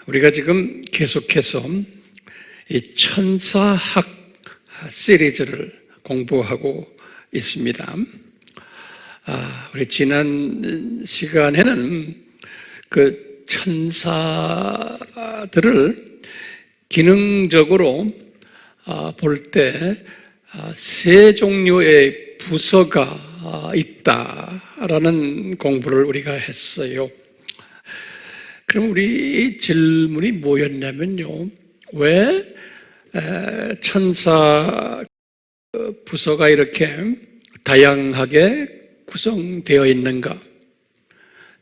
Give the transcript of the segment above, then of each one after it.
우리가 지금 계속해서 이 천사학 시리즈를 공부하고 있습니다. 우리 지난 시간에는 그 천사들을 기능적으로 볼 때 세 종류의 부서가 있다라는 공부를 우리가 했어요. 그럼 우리 질문이 뭐였냐면요. 왜 천사 부서가 이렇게 다양하게 구성되어 있는가?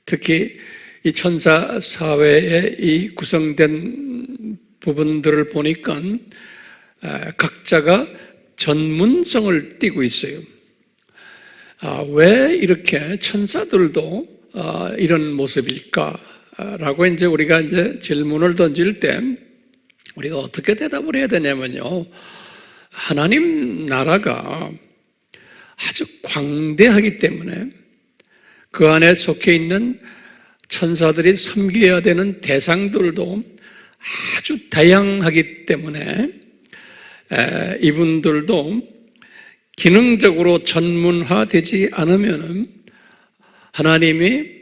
특히 이 천사 사회의 이 구성된 부분들을 보니까 각자가 전문성을 띠고 있어요. 왜 이렇게 천사들도 이런 모습일까? 라고 이제 우리가 이제 질문을 던질 때 우리가 어떻게 대답을 해야 되냐면요. 하나님 나라가 아주 광대하기 때문에 그 안에 속해 있는 천사들이 섬겨야 되는 대상들도 아주 다양하기 때문에 이분들도 기능적으로 전문화되지 않으면 하나님이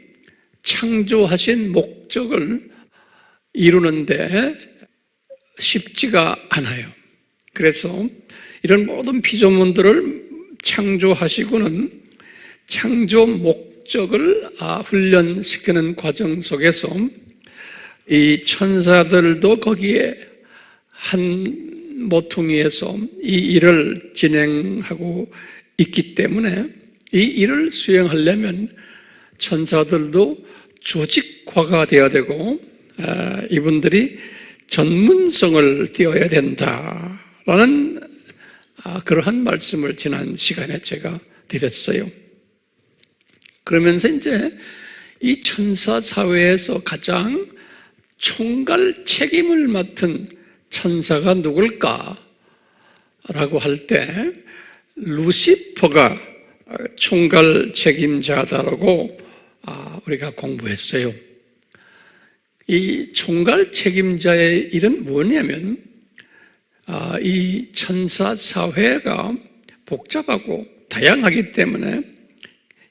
창조하신 목적을 이루는데 쉽지가 않아요. 그래서 이런 모든 피조물들을 창조하시고는 창조 목적을 훈련시키는 과정 속에서 이 천사들도 거기에 한 모퉁이에서 이 일을 진행하고 있기 때문에 이 일을 수행하려면 천사들도 조직화가 되어야 되고 이분들이 전문성을 띄어야 된다라는 그러한 말씀을 지난 시간에 제가 드렸어요. 그러면서 이제 이 천사 사회에서 가장 총괄 책임을 맡은 천사가 누굴까? 라고 할 때 루시퍼가 총괄 책임자다라고 우리가 공부했어요. 이 총괄 책임자의 일은 뭐냐면 이 천사 사회가 복잡하고 다양하기 때문에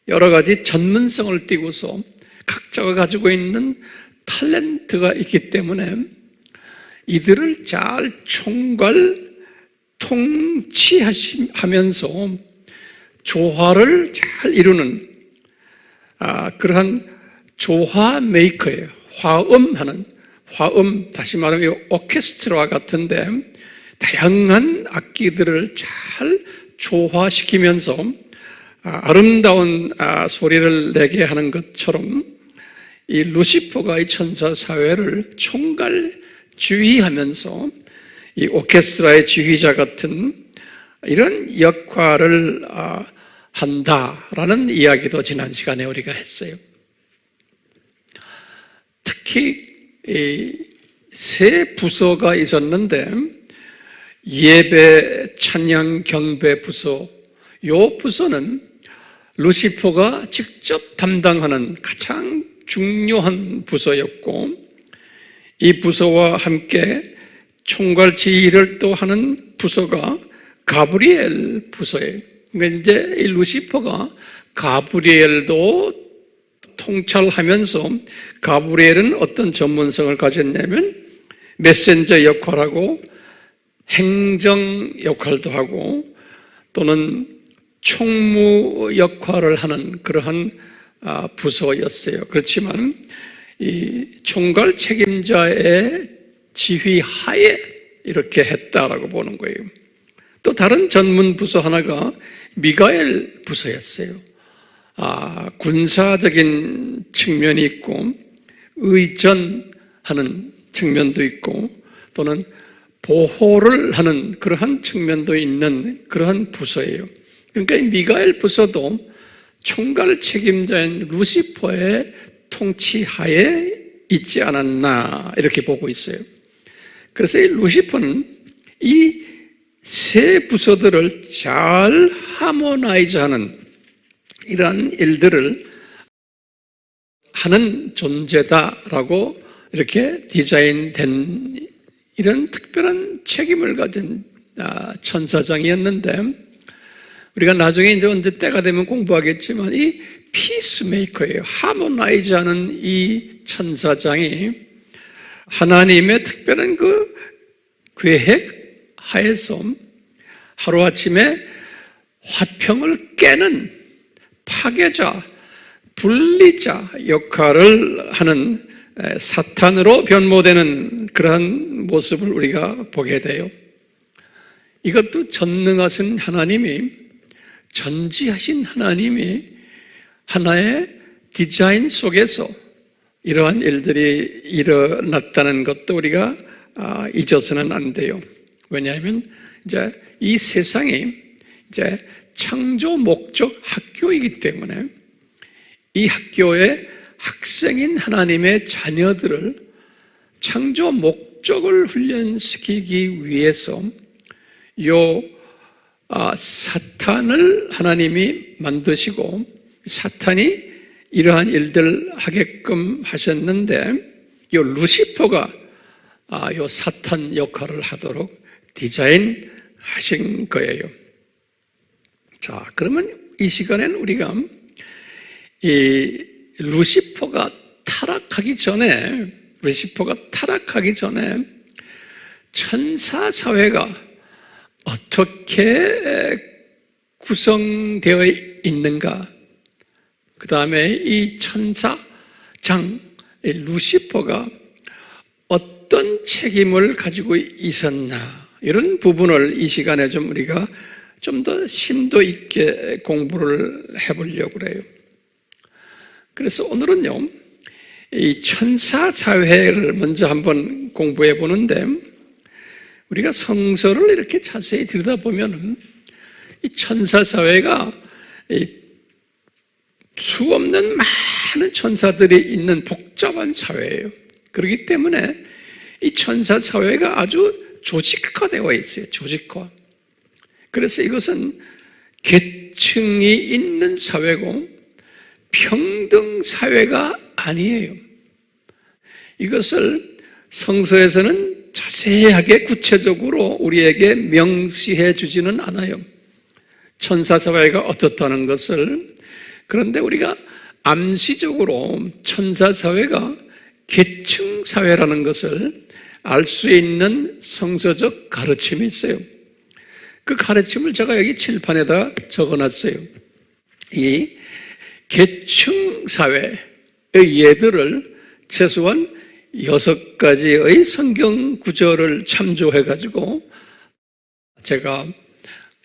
여러 가지 전문성을 띠고서 각자가 가지고 있는 탤런트가 있기 때문에 이들을 잘 총괄 통치하면서 조화를 잘 이루는 그러한 조화 메이커예요. 화음, 다시 말하면 오케스트라와 같은데 다양한 악기들을 잘 조화시키면서 아름다운 소리를 내게 하는 것처럼 이 루시퍼가 이 천사 사회를 총괄 지휘하면서 이 오케스트라의 지휘자 같은 이런 역할을 한다라는 이야기도 지난 시간에 우리가 했어요. 특히 이 세 부서가 있었는데 예배, 찬양, 경배 부서, 이 부서는 루시퍼가 직접 담당하는 가장 중요한 부서였고 이 부서와 함께 총괄 지휘를 또 하는 부서가 가브리엘 부서예요. 그러니까 이제 이 루시퍼가 가브리엘도 통찰하면서 가브리엘은 어떤 전문성을 가졌냐면 메신저 역할하고 행정 역할도 하고 또는 총무 역할을 하는 그러한 부서였어요. 그렇지만 이 총괄 책임자의 지휘하에 이렇게 했다라고 보는 거예요. 또 다른 전문 부서 하나가 미가엘 부서였어요. 군사적인 측면이 있고 의전하는 측면도 있고 또는 보호를 하는 그러한 측면도 있는 그러한 부서예요. 그러니까 이 미가엘 부서도 총괄 책임자인 루시퍼의 통치하에 있지 않았나 이렇게 보고 있어요. 그래서 이 루시퍼는 이 세 부서들을 잘 하모나이즈하는 이러한 일들을 하는 존재다라고 이렇게 디자인된 이런 특별한 책임을 가진 천사장이었는데, 우리가 나중에 이제 언제 때가 되면 공부하겠지만 이 피스메이커예요. 하모나이즈하는 이 천사장이 하나님의 특별한 그 계획 하에서 하루아침에 화평을 깨는 파괴자, 분리자 역할을 하는 사탄으로 변모되는 그러한 모습을 우리가 보게 돼요. 이것도 전능하신 하나님이, 전지하신 하나님이 하나의 디자인 속에서 이러한 일들이 일어났다는 것도 우리가 잊어서는 안 돼요. 왜냐하면 이제 이 세상이 이제 창조 목적 학교이기 때문에 이 학교의 학생인 하나님의 자녀들을 창조 목적을 훈련시키기 위해서 사탄을 하나님이 만드시고 사탄이 이러한 일들 하게끔 하셨는데 루시퍼가 요 사탄 역할을 하도록 디자인하신 거예요. 자, 그러면 이 시간에는 우리가 이 루시퍼가 타락하기 전에 천사 사회가 어떻게 구성되어 있는가, 그 다음에 이 천사장 루시퍼가 어떤 책임을 가지고 있었나, 이런 부분을 이 시간에 좀 우리가 좀 더 심도 있게 공부를 해보려고 그래요. 그래서 오늘은요, 이 천사 사회를 먼저 한번 공부해 보는데, 우리가 성서를 이렇게 자세히 들여다보면 이 천사 사회가 수 없는 많은 천사들이 있는 복잡한 사회예요. 그렇기 때문에 이 천사 사회가 아주 조직화되어 있어요. 조직화. 그래서 이것은 계층이 있는 사회고 평등 사회가 아니에요. 이것을 성서에서는 자세하게 구체적으로 우리에게 명시해 주지는 않아요. 천사 사회가 어떻다는 것을. 그런데 우리가 암시적으로 천사 사회가 계층 사회라는 것을 알 수 있는 성서적 가르침이 있어요. 그 가르침을 제가 여기 칠판에다 적어놨어요. 이 계층 사회의 예들을 최소한 6가지의 성경 구절을 참조해가지고 제가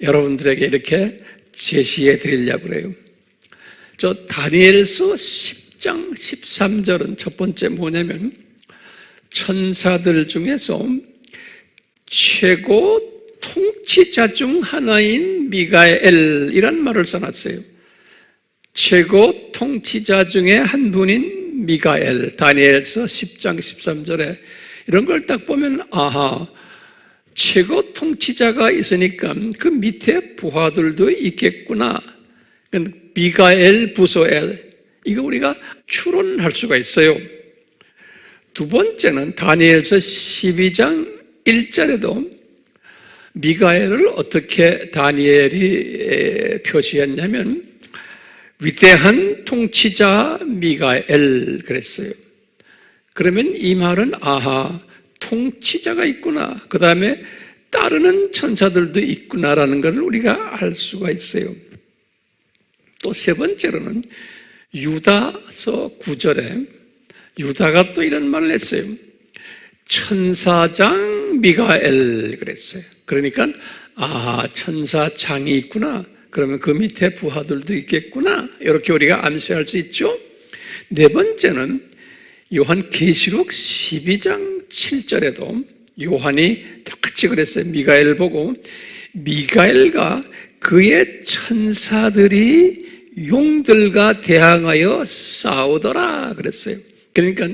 여러분들에게 이렇게 제시해 드리려고 그래요. 저 다니엘서 10장 13절은 첫 번째 뭐냐면, 천사들 중에서 최고 통치자 중 하나인 미가엘이란 말을 써놨어요. 최고 통치자 중에 한 분인 미가엘. 다니엘서 10장 13절에 이런 걸 딱 보면 아하, 최고 통치자가 있으니까 그 밑에 부하들도 있겠구나. 미가엘 부소엘, 이거 우리가 추론할 수가 있어요. 두 번째는 다니엘서 12장 1절에도 미가엘을 어떻게 다니엘이 표시했냐면 위대한 통치자 미가엘 그랬어요. 그러면 이 말은 아하, 통치자가 있구나, 그 다음에 따르는 천사들도 있구나라는 것을 우리가 알 수가 있어요. 또 세 번째로는 유다서 9절에 유다가 또 이런 말을 했어요. 천사장 미가엘 그랬어요. 그러니까 천사장이 있구나, 그러면 그 밑에 부하들도 있겠구나, 이렇게 우리가 암시할 수 있죠. 네 번째는 요한계시록 12장 7절에도 요한이 똑같이 그랬어요. 미가엘 보고 미가엘과 그의 천사들이 용들과 대항하여 싸우더라 그랬어요. 그러니까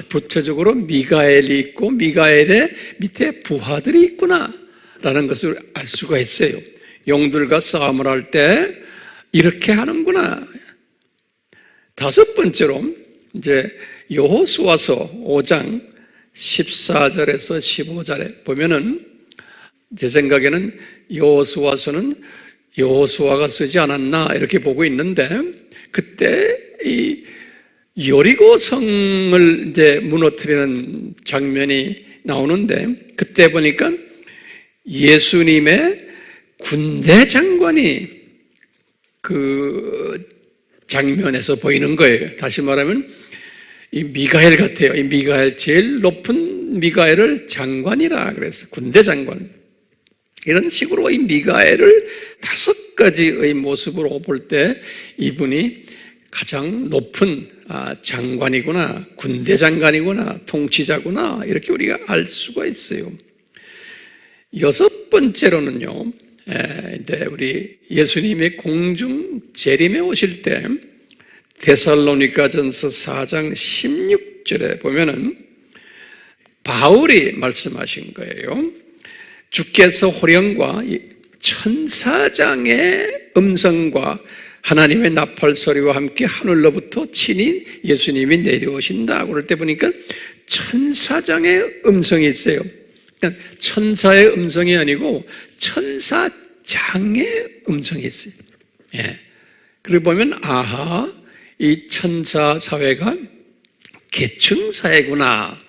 구체적으로 미가엘이 있고 미가엘의 밑에 부하들이 있구나라는 것을 알 수가 있어요. 용들과 싸움을 할 때 이렇게 하는구나. 다섯 번째로 이제 여호수아서 5장 14절에서 15절에 보면은 제 생각에는 여호수아서는 여호수아가 쓰지 않았나 이렇게 보고 있는데, 그때 이 여리고 성을 이제 무너뜨리는 장면이 나오는데, 그때 보니까 예수님의 군대 장관이 그 장면에서 보이는 거예요. 다시 말하면 이 미가엘 같아요. 이 미가엘, 제일 높은 미가엘을 장관이라 그랬어요. 군대 장관. 이런 식으로 이 미가엘을 5가지의 모습으로 볼 때 이분이 가장 높은 장관이구나, 군대 장관이구나, 통치자구나, 이렇게 우리가 알 수가 있어요. 6번째로는요, 이제 우리 예수님의 공중 재림에 오실 때 데살로니가전서 4장 16절에 보면은 바울이 말씀하신 거예요. 주께서 호령과 천사장의 음성과 하나님의 나팔 소리와 함께 하늘로부터 친히 예수님이 내려오신다. 그럴 때 보니까 천사장의 음성이 있어요. 그러니까 천사의 음성이 아니고 천사장의 음성이 있어요. 예. 그리고 보면 아하, 이 천사 사회가 계층 사회구나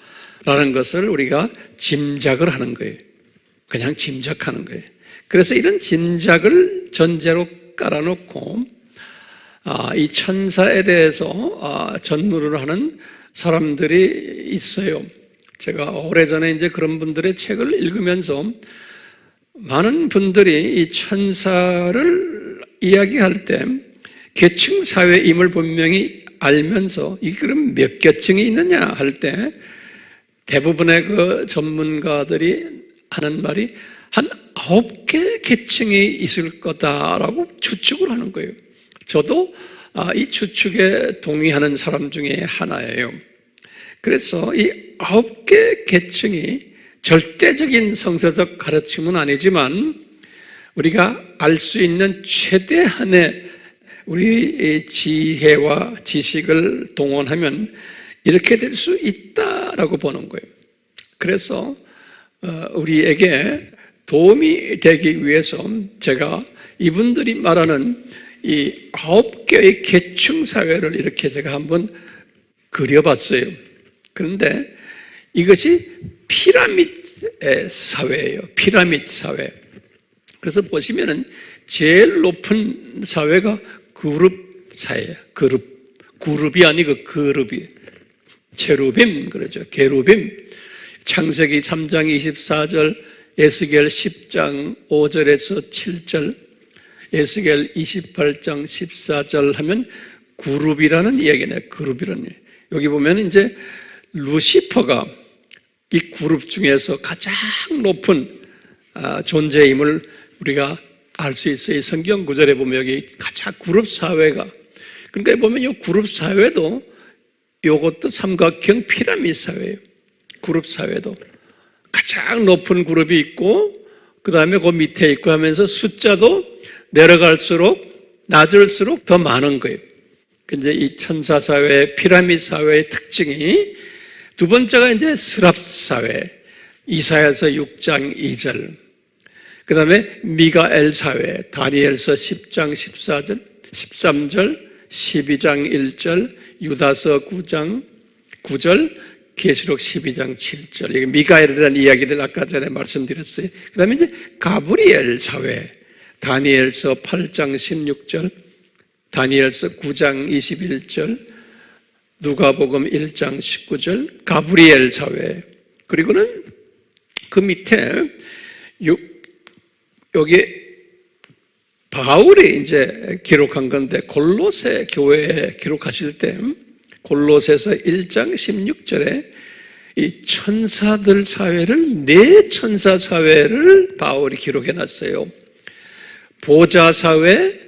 라는 것을 우리가 짐작을 하는 거예요. 그냥 짐작하는 거예요. 그래서 이런 짐작을 전제로 깔아놓고 이 천사에 대해서 전문을 하는 사람들이 있어요. 제가 오래전에 이제 그런 분들의 책을 읽으면서 많은 분들이 이 천사를 이야기할 때 계층 사회임을 분명히 알면서 이게 그럼 몇 계층이 있느냐 할 때 대부분의 그 전문가들이 하는 말이 한 9개 계층이 있을 거다라고 추측을 하는 거예요. 저도 이 추측에 동의하는 사람 중에 하나예요. 그래서 이 9개 계층이 절대적인 성서적 가르침은 아니지만 우리가 알 수 있는 최대한의 우리 지혜와 지식을 동원하면 이렇게 될 수 있다라고 보는 거예요. 그래서 우리에게 도움이 되기 위해서 제가 이분들이 말하는 이 9개의 계층 사회를 이렇게 제가 한번 그려봤어요. 그런데 이것이 피라미드 사회예요. 피라미드 사회. 그래서 보시면은 제일 높은 사회가 그룹 사회예요. 그룹이 아니고 그룹이. 체루빔 그러죠. 게루빔. 창세기 3장 24절, 에스겔 10장 5절에서 7절, 에스겔 28장 14절 하면 그룹이라는 이야기네. 그룹이라는 이야기. 여기 보면 이제 루시퍼가 이 그룹 중에서 가장 높은 존재임을 우리가 알 수 있어요. 이 성경 구절에 보면 여기 가장 그룹 사회가, 그러니까 보면 이 그룹 사회도 이것도 삼각형 피라미드 사회예요. 그룹 사회도 가장 높은 그룹이 있고 그 다음에 그 밑에 있고 하면서 숫자도 내려갈수록 낮을수록 더 많은 거예요. 근데 이 천사 사회, 피라미드 사회의 특징이 두 번째가 이제 스랍 사회, 이사야서 6장 2절, 그 다음에 미가엘 사회, 다니엘서 10장 14절, 13절, 12장 1절, 유다서 9장 9절, 계시록 12장 7절. 이게 미가엘에 대한 이야기를 아까 전에 말씀드렸어요. 그 다음에 이제 가브리엘 사회, 다니엘서 8장 16절, 다니엘서 9장 21절, 누가복음 1장 19절, 가브리엘 사회. 그리고는 그 밑에 여기 바울이 이제 기록한 건데, 골로새 교회에 기록하실 때 골로새서 1장 16절에 이 천사들 사회를, 네 천사 사회를 바울이 기록해 놨어요. 보좌 사회,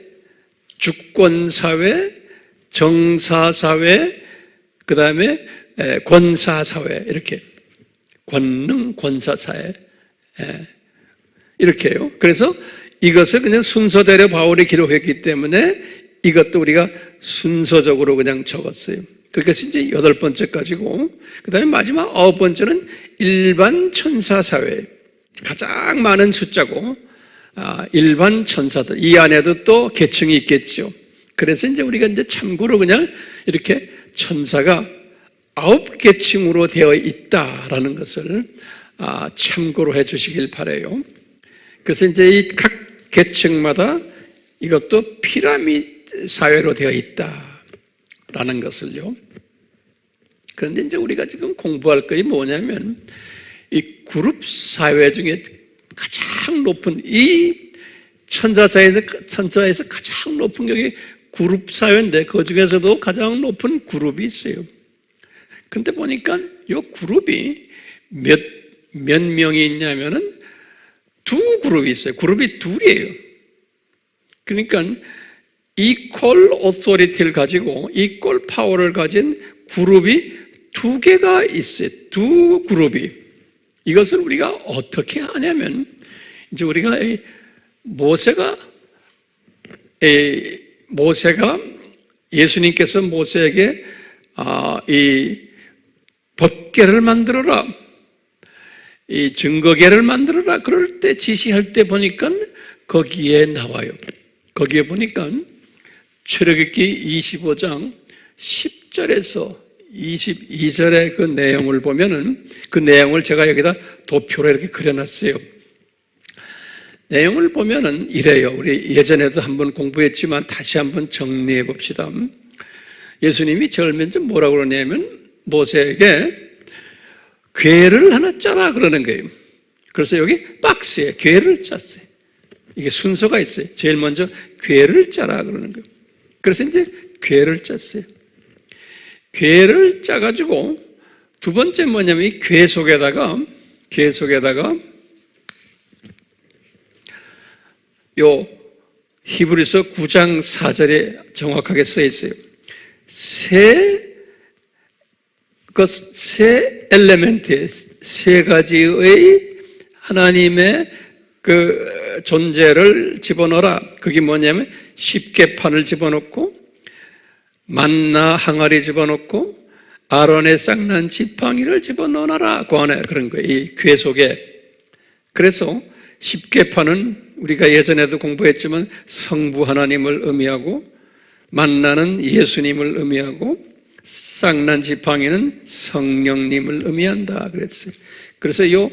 주권 사회, 정사 사회, 그 다음에 권사 사회, 이렇게 권능 권사 사회 이렇게요. 그래서 이것을 그냥 순서대로 바울이 기록했기 때문에 이것도 우리가 순서적으로 그냥 적었어요. 그렇게 해서 이제 8번째까지고, 그 다음에 마지막 9번째는 일반 천사사회. 가장 많은 숫자고, 일반 천사들. 이 안에도 또 계층이 있겠죠. 그래서 이제 우리가 이제 참고로 그냥 이렇게 천사가 9계층으로 되어 있다라는 것을 참고로 해 주시길 바라요. 그래서 이제 이 각 계층마다 이것도 피라미드 사회로 되어 있다라는 것을요. 그런데 이제 우리가 지금 공부할 것이 뭐냐면 이 그룹 사회 중에 가장 높은 이 천사에서 가장 높은 게 그룹 사회인데 그 중에서도 가장 높은 그룹이 있어요. 근데 보니까 이 그룹이 몇 명이 있냐면은 2그룹이 있어요. 그룹이 2이에요. 그러니까 이퀄 오토리티를 가지고 이퀄 파워를 가진 그룹이 2개가 있어요. 2그룹이. 이것을 우리가 어떻게 하냐면 이제 우리가 모세가 예수님께서 모세에게 이 법궤를 만들어라, 이 증거궤를 만들어라 그럴 때 지시할 때 보니까 거기에 나와요. 거기에 보니까 출애굽기 25장 10절에서 22절의 그 내용을 보면은 그 내용을 제가 여기다 도표로 이렇게 그려놨어요. 내용을 보면은 이래요. 우리 예전에도 한번 공부했지만 다시 한번 정리해 봅시다. 예수님이 제일 먼저 뭐라고 그러냐면 모세에게 궤를 하나 짜라 그러는 거예요. 그래서 여기 박스에 궤를 짰어요. 이게 순서가 있어요. 제일 먼저 궤를 짜라 그러는 거예요. 그래서 이제 궤를 짰어요. 궤를 짜가지고 두 번째 뭐냐면 이 궤 속에다가 요 히브리서 9장 4절에 정확하게 써 있어요. 세 엘레멘트, 세 가지의 하나님의 그 존재를 집어넣어라. 그게 뭐냐면 십계판을 집어넣고 만나 항아리 집어넣고 아론의 쌍난 지팡이를 집어넣어라. 그 안에 그런 거예요. 이 궤 속에. 그래서 십계판은 우리가 예전에도 공부했지만 성부 하나님을 의미하고 만나는 예수님을 의미하고 쌍난 지팡이는 성령님을 의미한다 그랬어요. 그래서 요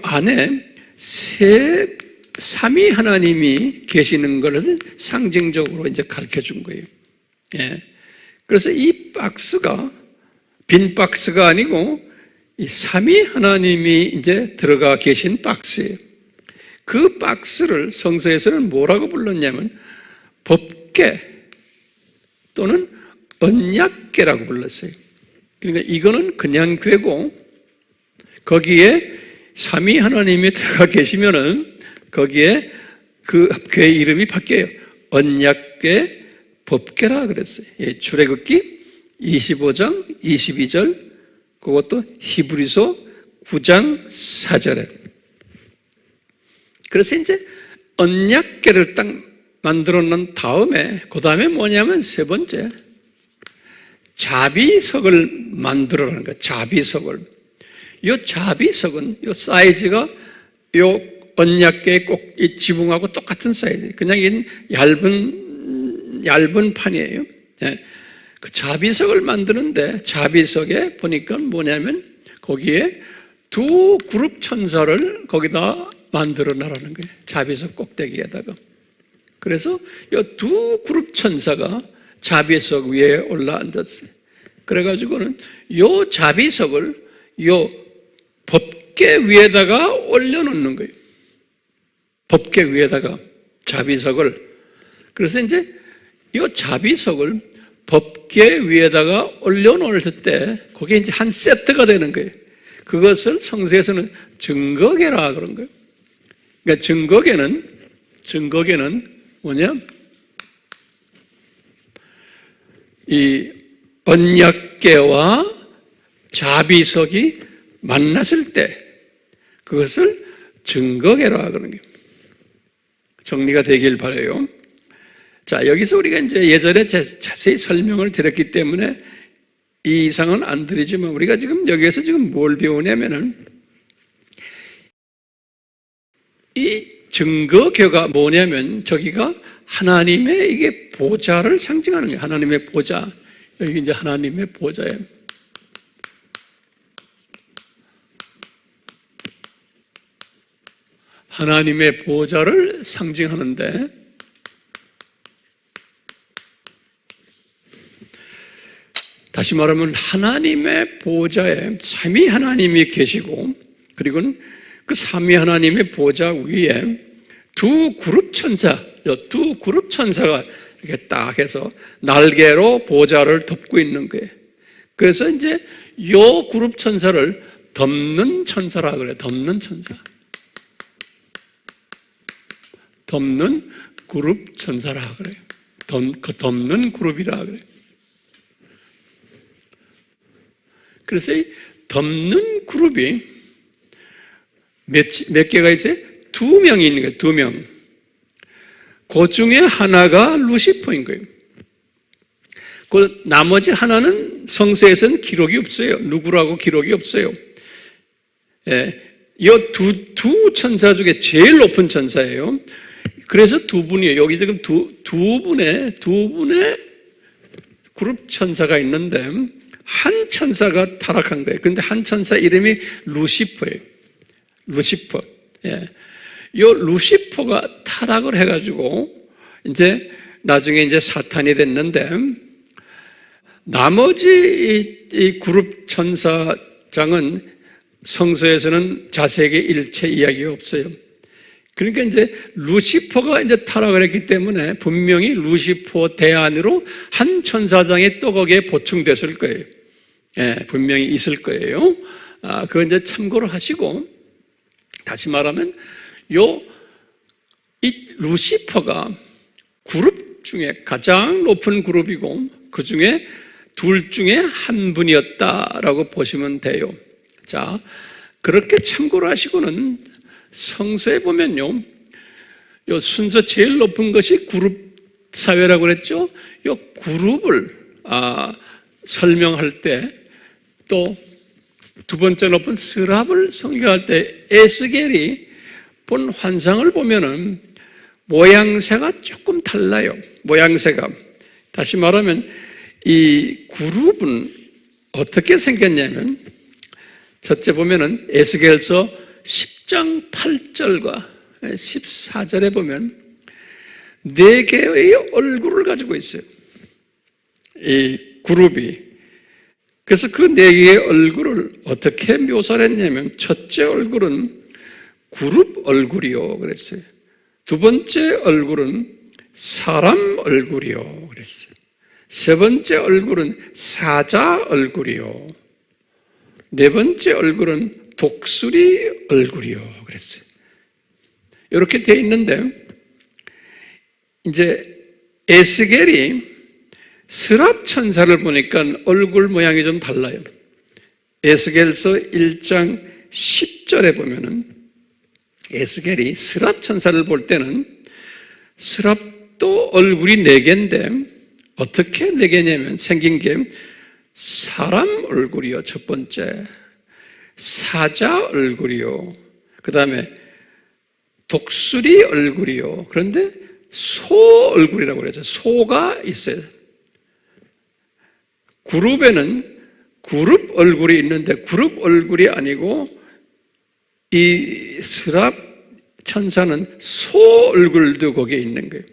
안에 삼위 하나님이 계시는 것을 상징적으로 이제 가르쳐 준 거예요. 예. 그래서 이 박스가 빈 박스가 아니고 이 삼위 하나님이 이제 들어가 계신 박스예요. 그 박스를 성서에서는 뭐라고 불렀냐면 법궤 또는 언약궤라고 불렀어요. 그러니까 이거는 그냥 궤고 거기에 삼위 하나님이 들어가 계시면은 거기에 그 궤 이름이 바뀌어요. 언약궤, 법궤라 그랬어요. 예, 출애굽기 25장 22절 그것도 히브리서 9장 4절에. 그래서 이제 언약궤를 딱 만들어 놓은 다음에 그 다음에 뭐냐면 세 번째 자비석을 만들어라는 거예요. 자비석을. 이 자비석은 이 사이즈가 이 언약궤 꼭 이 지붕하고 똑같은 사이즈. 그냥 얇은 판이에요. 예. 그 자비석을 만드는데 자비석에 보니까 뭐냐면 거기에 2 그룹 천사를 거기다 만들어 놔라는 거예요. 자비석 꼭대기에다가. 그래서 이 2 그룹 천사가 자비석 위에 올라앉았어요. 그래가지고는 이 자비석을 이 법궤 위에다가 올려놓는 거예요. 법궤 위에다가 자비석을. 그래서 이제 이 자비석을 법궤 위에다가 올려놓을 때 그게 이제 한 세트가 되는 거예요. 그것을 성서에서는 증거궤라 그런 거예요. 그러니까 증거궤는 뭐냐? 이 언약궤와 자비석이 만났을 때 그것을 증거궤라 그러는 거예요. 정리가 되길 바라요. 자, 여기서 우리가 이제 예전에 자세히 설명을 드렸기 때문에 이 이상은 안 드리지만 우리가 지금 여기에서 지금 뭘 배우냐면은 이 증거교가 뭐냐면 저기가 하나님의 이게 보좌를 상징하는 거예요. 하나님의 보좌. 여기 이제 하나님의 보좌예요. 하나님의 보좌를 상징하는데 다시 말하면 하나님의 보좌에 삼위 하나님이 계시고 그리고 그 삼위 하나님의 보좌 위에 두 그룹 천사가 이렇게 딱 해서 날개로 보좌를 덮고 있는 거예요. 그래서 이제 요 그룹 천사를 덮는 천사라 그래요. 덮는 천사. 덮는 그룹 천사라 그래요. 덮는 그룹이라 그래요. 그래서 이 덮는 그룹이 몇 개가 있어요? 2명이 있는 거예요. 2명. 그 중에 하나가 루시퍼인 거예요. 그 나머지 하나는 성서에서는 기록이 없어요. 누구라고 기록이 없어요. 이 두 천사 중에 제일 높은 천사예요. 그래서 두 분이에요. 여기 지금 두 분의 그룹 천사가 있는데 한 천사가 타락한 거예요. 그런데 한 천사 이름이 루시퍼예요. 루시퍼. 이 루시퍼가 타락을 해가지고 이제 나중에 이제 사탄이 됐는데 나머지 이 그룹 천사장은 성서에서는 자세하게 일체 이야기가 없어요. 그러니까 이제 루시퍼가 이제 타락을 했기 때문에 분명히 루시퍼 대안으로 한 천사장이 또 거기에 보충됐을 거예요. 분명히 있을 거예요. 그거 이제 참고를 하시고 다시 말하면 이 루시퍼가 그룹 중에 가장 높은 그룹이고 그 중에 둘 중에 한 분이었다라고 보시면 돼요. 자, 그렇게 참고를 하시고는 성서에 보면요, 요 순서 제일 높은 것이 그룹 사회라고 그랬죠. 요 그룹을 설명할 때 또 두 번째 높은 스랍을 설명할 때 에스겔이 본 환상을 보면은 모양새가 조금 달라요. 모양새가. 다시 말하면 이 그룹은 어떻게 생겼냐면 첫째 보면은 에스겔서 10장 8절과 14절에 보면 4개의 얼굴을 가지고 있어요. 이 그룹이. 그래서 그 4개의 얼굴을 어떻게 묘사를 했냐면 첫째 얼굴은 그룹 얼굴이요 그랬어요. 두 번째 얼굴은 사람 얼굴이요 그랬어요. 세 번째 얼굴은 사자 얼굴이요. 네 번째 얼굴은 독수리 얼굴이요 그랬어요. 이렇게 되어 있는데 이제 에스겔이 스랍 천사를 보니까 얼굴 모양이 좀 달라요. 에스겔서 1장 10절에 보면은 에스겔이 스랍 천사를 볼 때는 스랍도 얼굴이 4개인데 어떻게 4개냐면 생긴 게 사람 얼굴이요 첫 번째, 사자 얼굴이요, 그 다음에 독수리 얼굴이요. 그런데 소 얼굴이라고 그러죠. 소가 있어요. 그룹에는 그룹 얼굴이 있는데 그룹 얼굴이 아니고 이 스랍 천사는 소 얼굴도 거기에 있는 거예요.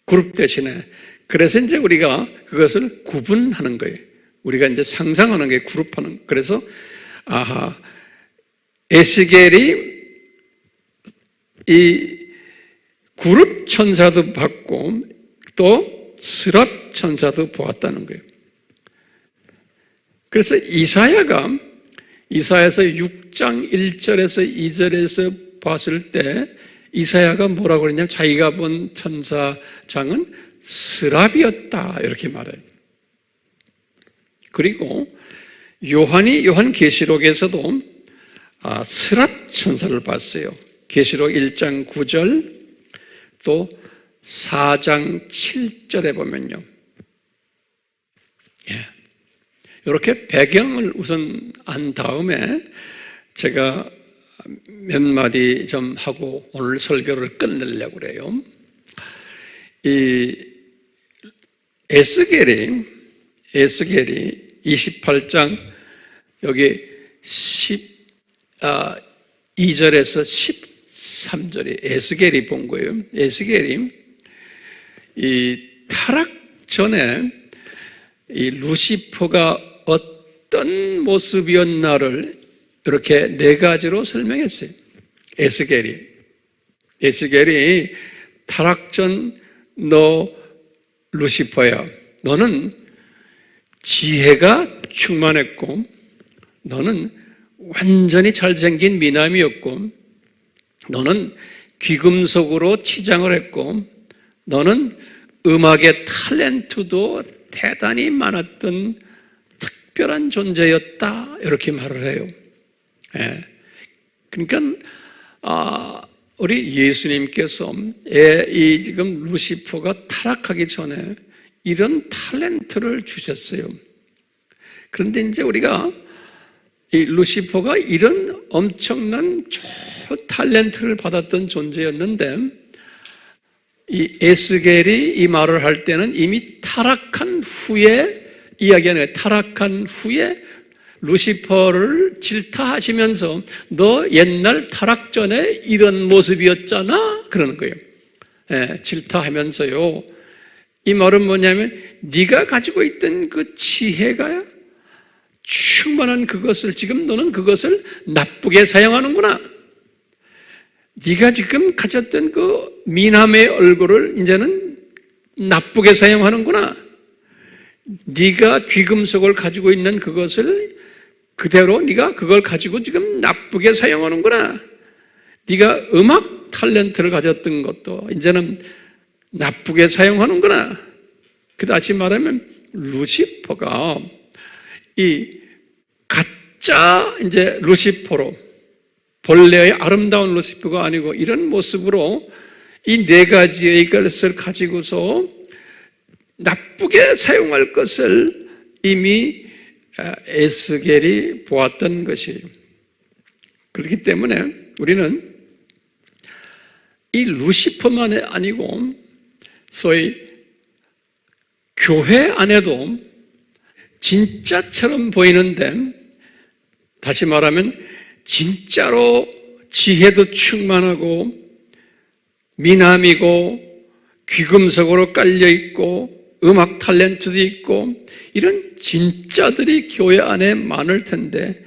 그룹 대신에. 그래서 이제 우리가 그것을 구분하는 거예요. 우리가 이제 상상하는 게 그룹하는. 그래서 에스겔이 이 그룹 천사도 봤고 또 스랍 천사도 보았다는 거예요. 그래서 이사야서 6장 1절에서 2절에서 봤을 때 이사야가 뭐라고 그랬냐면 자기가 본 천사장은 스랍이었다 이렇게 말해요. 그리고 요한계시록에서도 스랍 천사를 봤어요. 계시록 1장 9절 또 4장 7절에 보면요. 이렇게 배경을 우선 안 다음에 제가 몇 마디 좀 하고 오늘 설교를 끝내려고 그래요. 이 에스겔이 28장 여기 2절에서 13절이 에스겔이 본 거예요. 에스겔이 이 타락 전에 이 루시퍼가 어떤 모습이었나를 이렇게 네 가지로 설명했어요. 에스겔이 타락 전 너 루시퍼야. 너는 지혜가 충만했고, 너는 완전히 잘생긴 미남이었고, 너는 귀금속으로 치장을 했고, 너는 음악의 탤런트도 대단히 많았던 특별한 존재였다. 이렇게 말을 해요. 그러니까 우리 예수님께서 이 지금 루시퍼가 타락하기 전에 이런 탤런트를 주셨어요. 그런데 이제 우리가 이 루시퍼가 이런 엄청난 좋은 탤런트를 받았던 존재였는데, 이 에스겔이 이 말을 할 때는 이미 타락한 후에 이야기하는 거예요. 타락한 후에 루시퍼를 질타하시면서 너 옛날 타락 전에 이런 모습이었잖아 그러는 거예요. 질타하면서요. 이 말은 뭐냐면 네가 가지고 있던 그 지혜가 충만한 그것을 지금 너는 그것을 나쁘게 사용하는구나. 네가 지금 가졌던 그 미남의 얼굴을 이제는 나쁘게 사용하는구나. 네가 귀금속을 가지고 있는 그것을 그대로 네가 그걸 가지고 지금 나쁘게 사용하는구나. 네가 음악 탤런트를 가졌던 것도 이제는 나쁘게 사용하는구나. 그 다시 말하면 루시퍼가 이 가짜 이제 루시퍼로, 본래의 아름다운 루시퍼가 아니고 이런 모습으로 이 네 가지의 것을 가지고서 나쁘게 사용할 것을 이미 에스겔이 보았던 것이에요. 그렇기 때문에 우리는 이 루시퍼만 아니고 소위 교회 안에도 진짜처럼 보이는데, 다시 말하면 진짜로 지혜도 충만하고 미남이고 귀금속으로 깔려있고 음악 탤런트도 있고 이런 진짜들이 교회 안에 많을 텐데,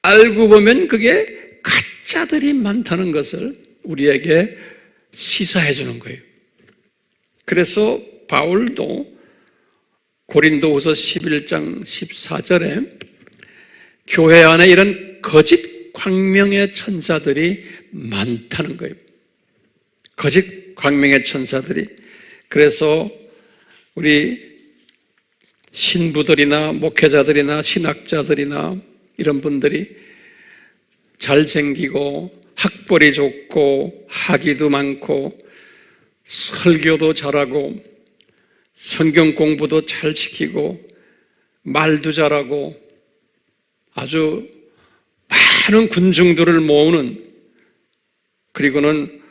알고 보면 그게 가짜들이 많다는 것을 우리에게 시사해 주는 거예요. 그래서 바울도 고린도후서 11장 14절에 교회 안에 이런 거짓 광명의 천사들이 많다는 거예요. 거짓 광명의 천사들이. 그래서 우리 신부들이나 목회자들이나 신학자들이나 이런 분들이 잘생기고 학벌이 좋고 학위도 많고 설교도 잘하고 성경 공부도 잘 시키고 말도 잘하고 아주 많은 군중들을 모으는, 그리고는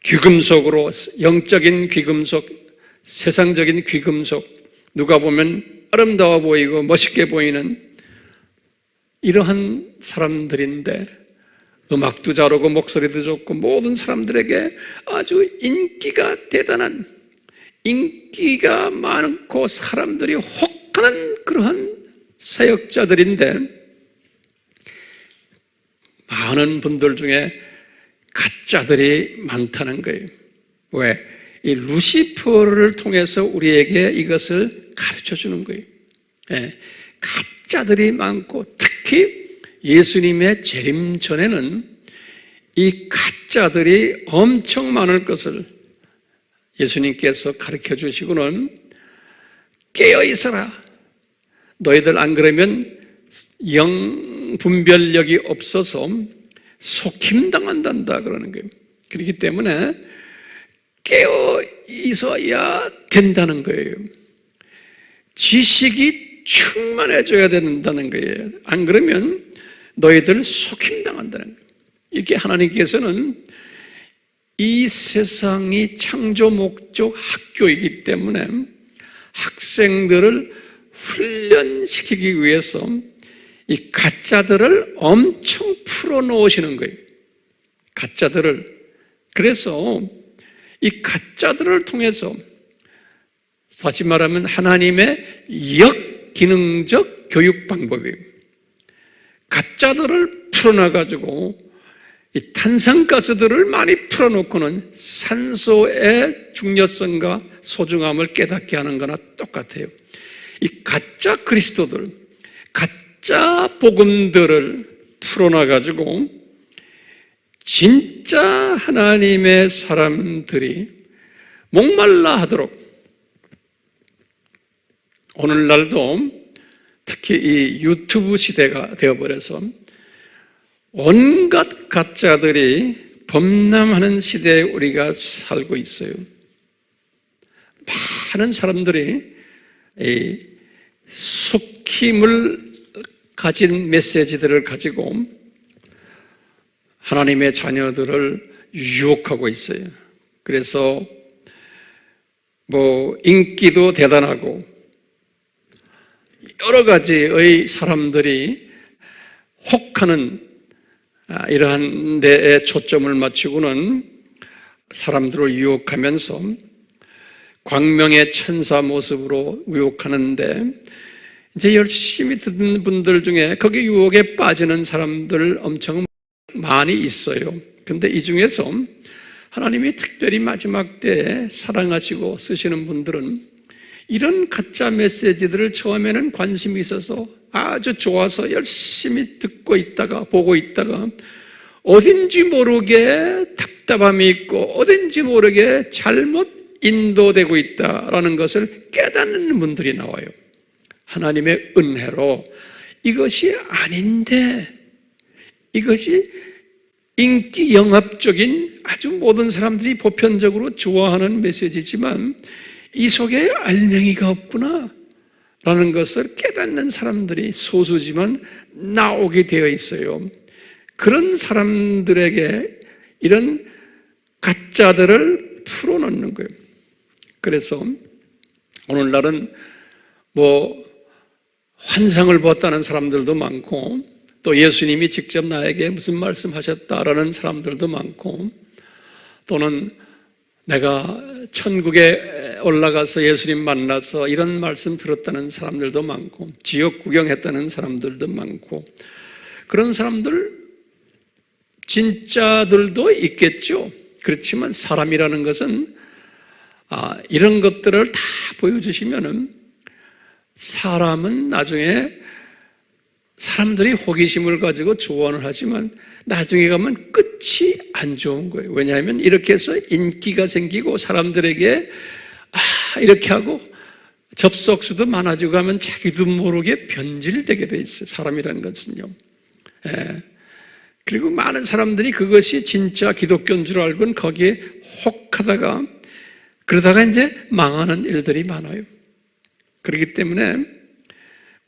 귀금속으로, 영적인 귀금속, 세상적인 귀금속, 누가 보면 아름다워 보이고 멋있게 보이는 이러한 사람들인데, 음악도 잘하고 목소리도 좋고 모든 사람들에게 아주 인기가 대단한, 인기가 많고 사람들이 혹하는 그러한 사역자들인데, 많은 분들 중에 가짜들이 많다는 거예요. 왜? 이 루시퍼를 통해서 우리에게 이것을 가르쳐 주는 거예요. 가짜들이 많고, 특히 예수님의 재림 전에는 이 가짜들이 엄청 많을 것을 예수님께서 가르쳐 주시고는, 깨어 있어라. 너희들 안 그러면 영 분별력이 없어서 속임당한단다 그러는 거예요. 그렇기 때문에 깨어 있어야 된다는 거예요. 지식이 충만해져야 된다는 거예요. 안 그러면 너희들 속임당한다는 거예요. 이렇게 하나님께서는 이 세상이 창조 목적 학교이기 때문에 학생들을 훈련시키기 위해서 이 가짜들을 엄청 풀어놓으시는 거예요. 가짜들을. 그래서 이 가짜들을 통해서 다시 말하면 하나님의 역기능적 교육 방법이에요. 가짜들을 풀어놔가지고 이 탄산가스들을 많이 풀어놓고는 산소의 중요성과 소중함을 깨닫게 하는 거나 똑같아요. 이 가짜 그리스도들, 가짜 복음들을 풀어놔가지고 진짜 하나님의 사람들이 목말라 하도록, 오늘날도 특히 이 유튜브 시대가 되어버려서 온갖 가짜들이 범람하는 시대에 우리가 살고 있어요. 많은 사람들이 이 속힘을 가진 메시지들을 가지고 하나님의 자녀들을 유혹하고 있어요. 그래서 인기도 대단하고 여러 가지의 사람들이 혹하는 이러한 데에 초점을 맞추고는 사람들을 유혹하면서 광명의 천사 모습으로 유혹하는데, 이제 열심히 듣는 분들 중에 거기 유혹에 빠지는 사람들 엄청 많이 있어요. 그런데 이 중에서 하나님이 특별히 마지막 때에 사랑하시고 쓰시는 분들은 이런 가짜 메시지들을 처음에는 관심이 있어서 아주 좋아서 열심히 듣고 있다가 보고 있다가 어딘지 모르게 답답함이 있고 어딘지 모르게 잘못 인도되고 있다라는 것을 깨닫는 분들이 나와요. 하나님의 은혜로 이것이 아닌데, 이것이 인기 영합적인 아주 모든 사람들이 보편적으로 좋아하는 메시지지만 이 속에 알맹이가 없구나 라는 것을 깨닫는 사람들이 소수지만 나오게 되어 있어요. 그런 사람들에게 이런 가짜들을 풀어놓는 거예요. 그래서 오늘날은 환상을 보았다는 사람들도 많고, 또 예수님이 직접 나에게 무슨 말씀하셨다라는 사람들도 많고, 또는 내가 천국에 올라가서 예수님 만나서 이런 말씀 들었다는 사람들도 많고, 지역 구경했다는 사람들도 많고, 그런 사람들 진짜들도 있겠죠. 그렇지만 사람이라는 것은 이런 것들을 다 보여주시면은 사람은 나중에 사람들이 호기심을 가지고 조언을 하지만 나중에 가면 끝이 안 좋은 거예요. 왜냐하면 이렇게 해서 인기가 생기고 사람들에게 이렇게 하고 접속수도 많아지고 하면 자기도 모르게 변질되게 돼 있어요. 사람이라는 것은요. 그리고 많은 사람들이 그것이 진짜 기독교인 줄 알고는 거기에 혹하다가 그러다가 이제 망하는 일들이 많아요. 그렇기 때문에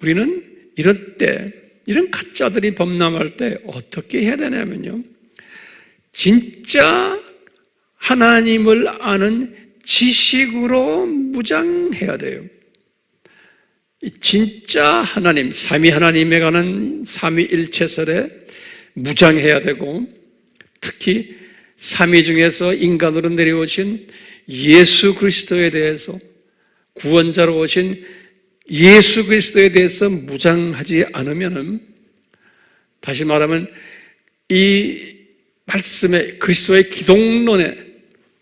우리는 이럴 때, 이런 가짜들이 범람할 때 어떻게 해야 되냐면요, 진짜 하나님을 아는 지식으로 무장해야 돼요. 진짜 하나님, 삼위 하나님에 관한 삼위일체설에 무장해야 되고, 특히 삼위 중에서 인간으로 내려오신 예수 그리스도에 대해서, 구원자로 오신 예수 그리스도에 대해서 무장하지 않으면은, 다시 말하면 이 말씀의 그리스도의 기독론에,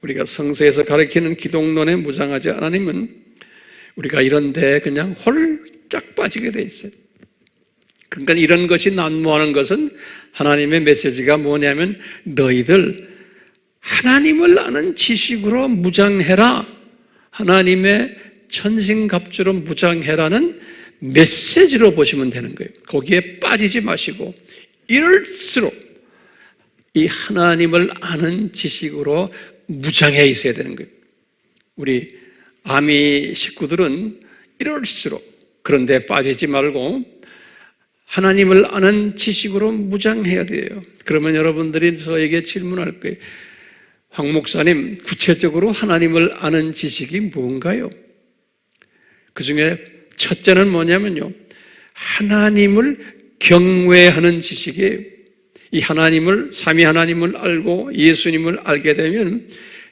우리가 성서에서 가르치는 기독론에 무장하지 않으면 우리가 이런 데에 그냥 홀짝 빠지게 돼 있어요. 그러니까 이런 것이 난무하는 것은 하나님의 메시지가 뭐냐면 너희들 하나님을 아는 지식으로 무장해라, 하나님의 천신갑주로 무장해라는 메시지로 보시면 되는 거예요. 거기에 빠지지 마시고 이럴수록 이 하나님을 아는 지식으로 무장해 있어야 되는 거예요. 우리 아미 식구들은 이럴수록 그런 데 빠지지 말고 하나님을 아는 지식으로 무장해야 돼요. 그러면 여러분들이 저에게 질문할 거예요. 황 목사님, 구체적으로 하나님을 아는 지식이 뭔가요? 그 중에 첫째는 뭐냐면요, 하나님을 경외하는 지식이에요. 이 하나님을, 삼위 하나님을 알고 예수님을 알게 되면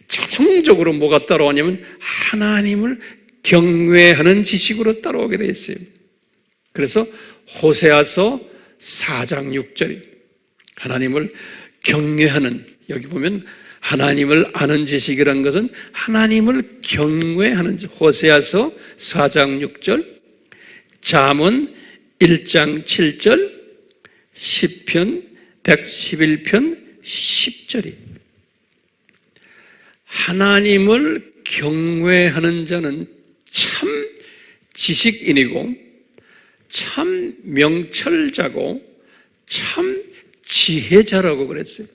자동적으로 뭐가 따라오냐면 하나님을 경외하는 지식으로 따라오게 돼 있어요. 그래서 호세아서 4장 6절이 하나님을 경외하는, 여기 보면 하나님을 아는 지식이라는 것은 하나님을 경외하는 지식. 호세아서 4장 6절, 잠언 1장 7절, 시편 111편 10절이 하나님을 경외하는 자는 참 지식인이고 참 명철자고 참 지혜자라고 그랬어요.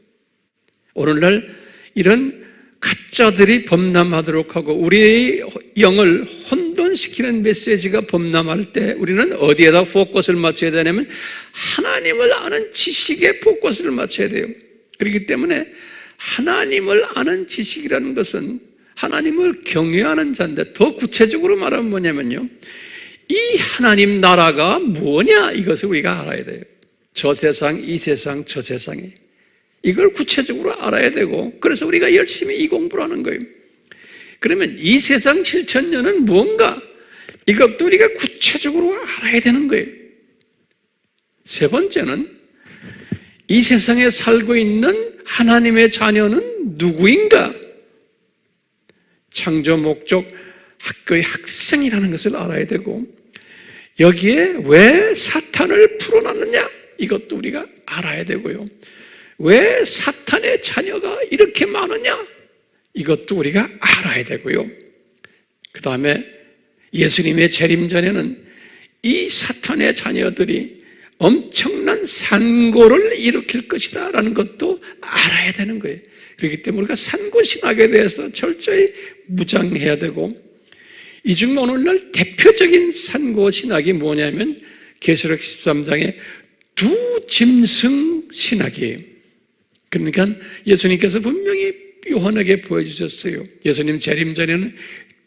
오늘날 이런 가짜들이 범람하도록 하고 우리의 영을 혼돈시키는 메시지가 범람할 때 우리는 어디에다 포커스를 맞춰야 되냐면 하나님을 아는 지식에 포커스를 맞춰야 돼요. 그렇기 때문에 하나님을 아는 지식이라는 것은 하나님을 경외하는 자인데, 더 구체적으로 말하면 뭐냐면요, 이 하나님 나라가 뭐냐, 이것을 우리가 알아야 돼요. 저 세상, 이 세상, 저 세상에 이걸 구체적으로 알아야 되고, 그래서 우리가 열심히 이 공부를 하는 거예요. 그러면 이 세상 7,000년은 뭔가, 이것도 우리가 구체적으로 알아야 되는 거예요. 세 번째는 이 세상에 살고 있는 하나님의 자녀는 누구인가? 창조 목적 학교의 학생이라는 것을 알아야 되고, 여기에 왜 사탄을 풀어놨느냐, 이것도 우리가 알아야 되고요. 왜 사탄의 자녀가 이렇게 많으냐, 이것도 우리가 알아야 되고요. 그 다음에 예수님의 재림 전에는 이 사탄의 자녀들이 엄청난 산고를 일으킬 것이다 라는 것도 알아야 되는 거예요. 그렇기 때문에 우리가 산고신학에 대해서 철저히 무장해야 되고, 이 중 오늘날 대표적인 산고신학이 뭐냐면 계시록 13장의 두 짐승 신학이에요. 그러니까 예수님께서 분명히 요한에게 보여주셨어요. 예수님 재림 전에는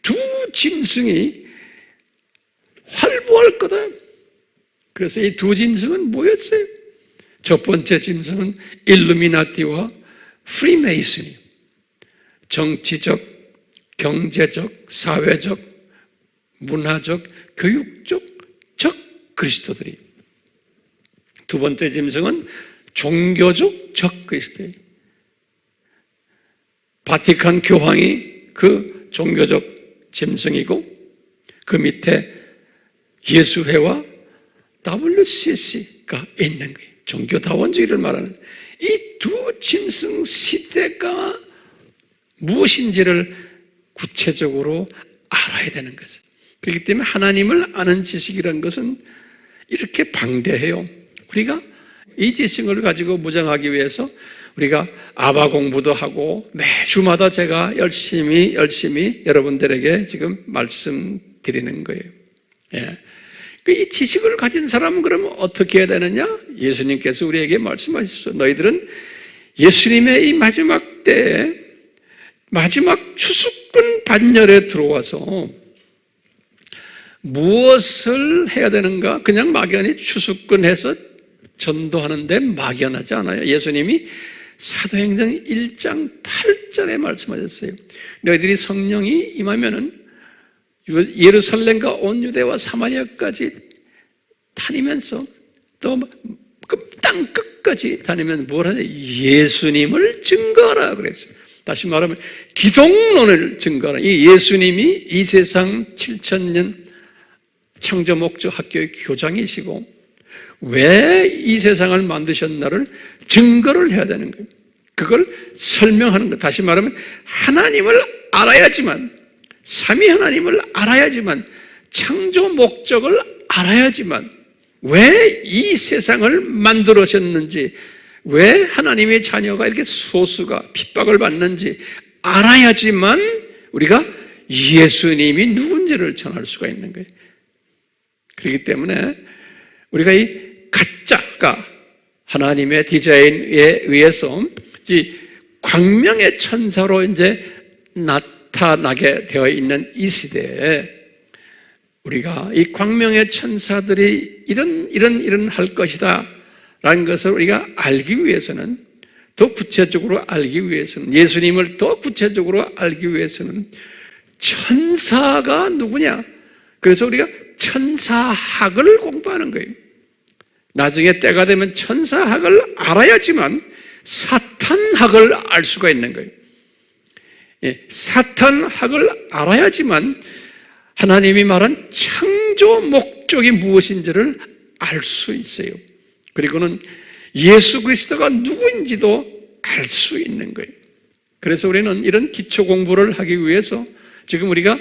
두 짐승이 활보할 거다. 그래서 이 두 짐승은 뭐였어요? 첫 번째 짐승은 일루미나티와 프리메이슨이에요. 정치적, 경제적, 사회적, 문화적, 교육적 적 그리스도들이. 두 번째 짐승은 종교적 적 그리스도예요. 바티칸 교황이 그 종교적 짐승이고, 그 밑에 예수회와 WCC가 있는 거예요. 종교다원주의를 말하는 이 두 짐승 시대가 무엇인지를 구체적으로 알아야 되는 거죠. 그렇기 때문에 하나님을 아는 지식이라는 것은 이렇게 방대해요. 우리가 이 지식을 가지고 무장하기 위해서 우리가 아바 공부도 하고, 매주마다 제가 열심히 여러분들에게 지금 말씀드리는 거예요. 예. 이 지식을 가진 사람은 그러면 어떻게 해야 되느냐? 예수님께서 우리에게 말씀하셨어요. 너희들은 예수님의 이 마지막 때에, 마지막 추수꾼 반열에 들어와서 무엇을 해야 되는가? 그냥 막연히 추수꾼해서 전도하는데 막연하지 않아요. 예수님이 사도행전 1장 8절에 말씀하셨어요. 너희들이 성령이 임하면은 예루살렘과 온 유대와 사마리아까지 다니면서 또 땅 끝까지 다니면 뭘 하냐? 예수님을 증거하라 그랬어요. 다시 말하면 기독론을 증거하라. 이 예수님이 이 세상 7,000년 창조 목적 학교의 교장이시고 왜 이 세상을 만드셨나를 증거를 해야 되는 거예요. 그걸 설명하는 거. 다시 말하면 하나님을 알아야지만, 삼위 하나님을 알아야지만, 창조 목적을 알아야지만, 왜 이 세상을 만들으셨는지, 왜 하나님의 자녀가 이렇게 소수가 핍박을 받는지 알아야지만 우리가 예수님이 누군지를 전할 수가 있는 거예요. 그렇기 때문에 우리가 이 가짜가 하나님의 디자인에 의해서 광명의 천사로 이제 나타나게 되어 있는 이 시대에 우리가 이 광명의 천사들이 이런 할 것이다 라는 것을 우리가 알기 위해서는, 더 구체적으로 알기 위해서는, 예수님을 더 구체적으로 알기 위해서는 천사가 누구냐? 그래서 우리가 천사학을 공부하는 거예요. 나중에 때가 되면 천사학을 알아야지만 사탄학을 알 수가 있는 거예요. 사탄학을 알아야지만 하나님이 말한 창조 목적이 무엇인지를 알 수 있어요. 그리고는 예수 그리스도가 누구인지도 알 수 있는 거예요. 그래서 우리는 이런 기초 공부를 하기 위해서 지금 우리가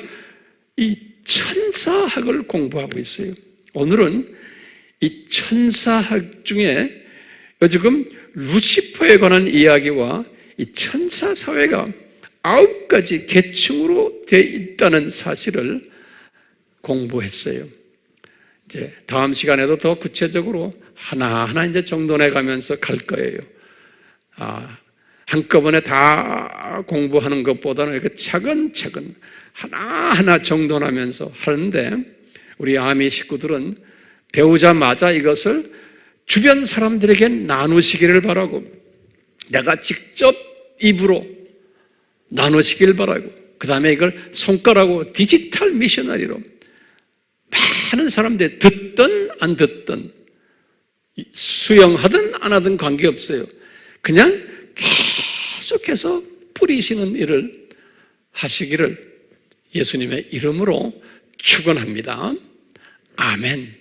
이 천사학을 공부하고 있어요. 오늘은 이 천사학 중에 지금 루시퍼에 관한 이야기와 이 천사 사회가 9가지 계층으로 되어 있다는 사실을 공부했어요. 이제 다음 시간에도 더 구체적으로 하나하나 이제 정돈해 가면서 갈 거예요. 한꺼번에 다 공부하는 것보다는 이렇게 차근차근 하나하나 정돈하면서 하는데, 우리 아미 식구들은 배우자마자 이것을 주변 사람들에게 나누시기를 바라고, 내가 직접 입으로 나누시길 바라고, 그 다음에 이걸 손가락으로 디지털 미셔너리로 많은 사람들이 듣든 안 듣든, 수용하든 안 하든 관계없어요. 그냥 계속해서 뿌리시는 일을 하시기를 예수님의 이름으로 축원합니다. 아멘.